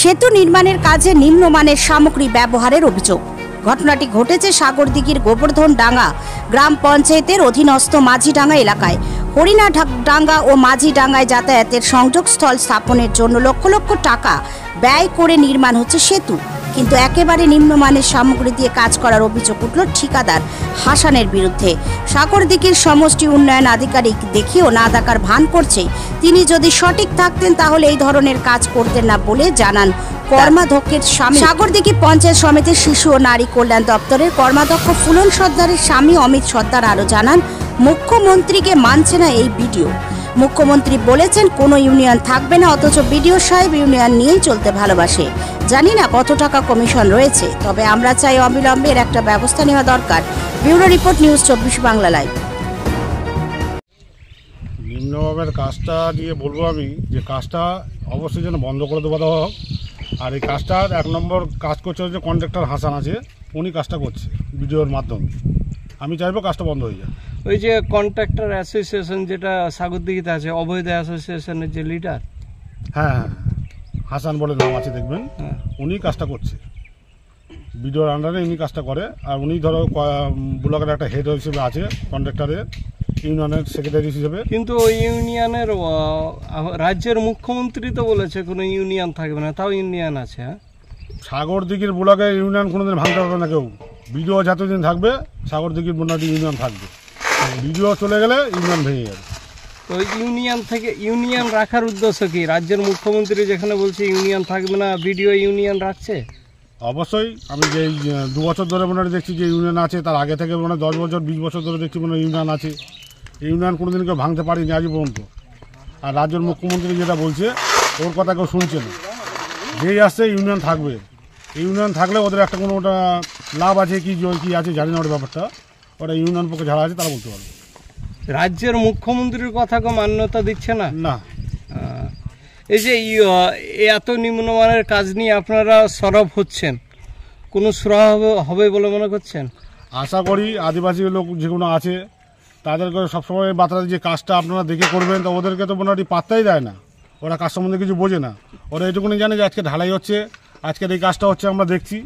সেতু নির্মাণের কাজে নিম্নমানের সামগ্রী ব্যবহারের অভিযোগ। ঘটনাটি ঘটেছে সাগরদিঘির গোবর্ধন ডাঙ্গা গ্রাম পঞ্চায়েতের অধীনস্থ মাঝিডাঙ্গা এলাকায়। হরিণাডাঙ্গা ও মাঝিডাঙ্গায় যাতায়াতের সংযোগস্থল স্থাপনের জন্য লক্ষ লক্ষ টাকা ব্যয় করে নির্মাণ হচ্ছে সেতু, কিন্তু একেবারে নিম্নমানের সামগ্রী দিয়ে কাজ করার অভিযোগ উঠল ঠিকাদার হাসানের বিরুদ্ধে। সাগরদিঘির সমষ্টি উন্নয়ন আধিকারিক দেখিও না দেখার ভান করছে। তিনি যদি সঠিক থাকতেন তাহলে এই ধরনের কাজ করতেন না বলে জানান কর্মাধ্যক্ষের স্বামী। সাগরদিঘি পঞ্চায়েত সমিতির শিশু ও নারী কল্যাণ দপ্তরের কর্মাধ্যক্ষ ফুলন সর্দারের স্বামী অমিত সর্দার আরও জানান, মুখ্যমন্ত্রীকে মানছে না এই বিডিও। মুখ্যমন্ত্রী বলেছেন কোনো ইউনিয়ন থাকবে না, অথচ বিডিও সাহেব ইউনিয়ন নিয়েই চলতে ভালোবাসে। জানি না কত টাকা কমিশন রয়েছে, তবে আমরা চাই অবিলম্বে এর একটা ব্যবস্থা নেওয়া দরকার। Bureau report, news 24 Bangla live. নিম্নভাবের কাজটা নিয়ে বলবো আমি যে কাজটা অবশ্যই যেন বন্ধ করে দেওয়া হোক। আর এই কাজটার 1 নম্বর কাজ করছে যে কন্ট্রাক্টর হাসান আছে, উনি কাজটা করছে ভিডিওর মাধ্যমে। আমি চাইবো কাজটা বন্ধ হয়ে যায়। ওই যে কন্ট্রাক্টর অ্যাসোসিয়েশন যেটা সাগরদিঘিতে আছে, অবৈধ অ্যাসোসিয়েশনের যে লিডার, হ্যাঁ হাসান বলে নাম আছে, দেখবেন উনি কাজটা করছে ভিডিওর আন্ডারে, উনি কাজটা করে। আর উনি ধরো ব্লকের একটা হেড হিসেবে আছে, কন্ট্রাক্টরের ইউনিয়নের সেক্রেটারি হিসেবে। কিন্তু ওই ইউনিয়নের রাজ্যের মুখ্যমন্ত্রী তো বলেছে কোনো ইউনিয়ন থাকবে না, তাও ইউনিয়ন আছে। সাগরদিঘির ব্লকে ইউনিয়ন কোনোদিন ভাঙতে পারবে না কেউ। ভিডিও যতদিন থাকবে সাগরদিঘির ব্লকে ইউনিয়ন থাকবে, ভিডিও চলে গেলে ইউনিয়ন ভেঙে যাবে। তো ইউনিয়ন থেকে ইউনিয়ন রাখার উদ্দেশ্য কি? রাজ্যের মুখ্যমন্ত্রী যেখানে বলছে ইউনিয়ন থাকবে না, ভিডিও ইউনিয়ন রাখছে। অবশ্যই আমি যে 2 বছর ধরে মনে দেখছি যে ইউনিয়ন আছে, তার আগে থেকে মনে 10 বছর 20 বছর ধরে দেখছি মনে ইউনিয়ন আছে। ইউনিয়ন কোনোদিন কেউ ভাঙতে পারিনি আজ পর্যন্ত। আর রাজ্যের মুখ্যমন্ত্রী যেটা বলছে ওর কথা কেউ শুনছে না। যেই আসছে ইউনিয়ন থাকবে, ইউনিয়ন থাকলে ওদের একটা কোনো ওটা লাভ আছে কি আছে জানি না, ওর ব্যাপারটা ওটা ইউনিয়ন পক্ষে যারা আছে তারা বলতে পারবে। রাজ্যের মুখ্যমন্ত্রীর কথাকে মান্যতা দিচ্ছে না। না, এই যে এত নিম্নমানের কাজ নিয়ে আপনারা সরব হচ্ছেন, কোনো সুরাহা হবে বলে মনে করছেন? আশা করি আদিবাসী লোক যেগুলো আছে তাদেরকে সবসময় বার্তা যে কাজটা আপনারা দেখে করবেন, তো ওদেরকে তো মোটামুটি পাত্তাই দেয় না। ওরা কাজ সম্বন্ধে কিছু বোঝে না। ওরা এটুকুনি জানে যে আজকে ঢালাই হচ্ছে, আজকের এই কাজটা হচ্ছে, আমরা দেখছি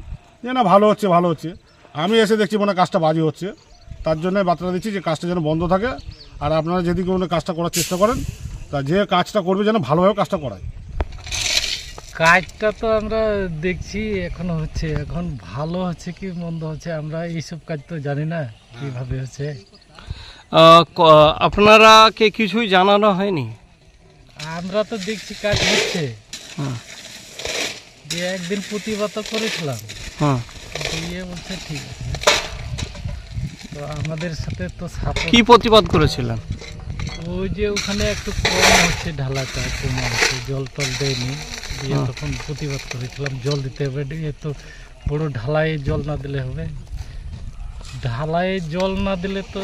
যে না ভালো হচ্ছে ভালো হচ্ছে। আমি এসে দেখছি মানে কাজটা বাজে হচ্ছে, তার জন্য বার্তা দিচ্ছি যে কাজটা যেন বন্ধ থাকে। আর আপনারা যদি কোনো কাজটা করার চেষ্টা করেন, তা যে কাজটা করবে যেন ভালোভাবে কাজটা করায়। কাজটা তো আমরা দেখছি এখনো হচ্ছে, এখন ভালো হচ্ছে কি মন্দ হচ্ছে আমরা এইসব কাজ তো জানি না কিভাবে হচ্ছে। আপনারা কে কিছুই জানানো হয়নি? আমরা তো দেখছি কাজ হচ্ছে, যে একদিন প্রতিবাদ করেছিলাম, দিয়ে বলছে ঠিক আছে। তো আমাদের সাথে তো কি প্রতিবাদ করেছিলেন? ওই যে ওখানে একটু কম হচ্ছে, ঢালাটা কম হচ্ছে, জল টল দেয়নি, দিয়ে তখন প্রতিবাদ করেছিলাম জল দিতে হবে। এত বড় ঢালাই জল না দিলে হবে? ঢালাই জল না দিলে তো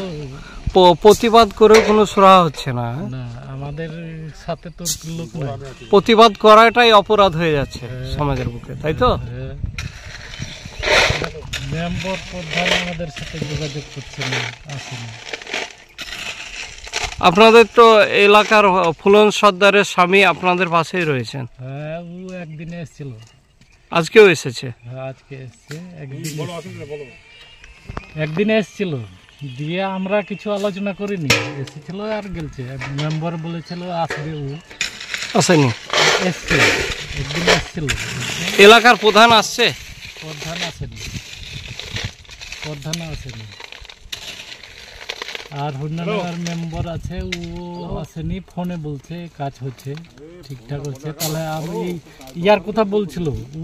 প্রতিবাদ করেও কোনো সুরাহা হচ্ছে না। না, আমাদের সাথে তো লোক নাই। প্রতিবাদ করাটাই অপরাধ হয়ে যাচ্ছে সমাজের বুকে, তাই তো? মেম্বার প্রধান আমাদের সাথে যোগাযোগ করছে না, আসেনি। আপনাদের তো এলাকার ফুলন সর্দারের স্বামী আপনাদের পাশেই রয়েছেন। হ্যাঁ, ও একদিনে এসেছিল, আজকেও এসেছে। হ্যাঁ আজকে এসছে, একদিনে এসেছিল, দিয়ে আমরা কিছু আলোচনা করিনি, এসেছিল আর গেলছে। মেম্বার বলেছিল আসবে, ও আসেনি। এসছে, একদিন এসেছিল। এলাকার প্রধান আসছে? প্রধান আসেনি, প্রধান আসেনি। আর হরিণাডাঙ্গার মেম্বার আছে, ও আসেনি, ফোনে বলছে কাজ হচ্ছে ঠিকঠাক হচ্ছে। তাহলে আমি ইয়ার কথা বলছিল ও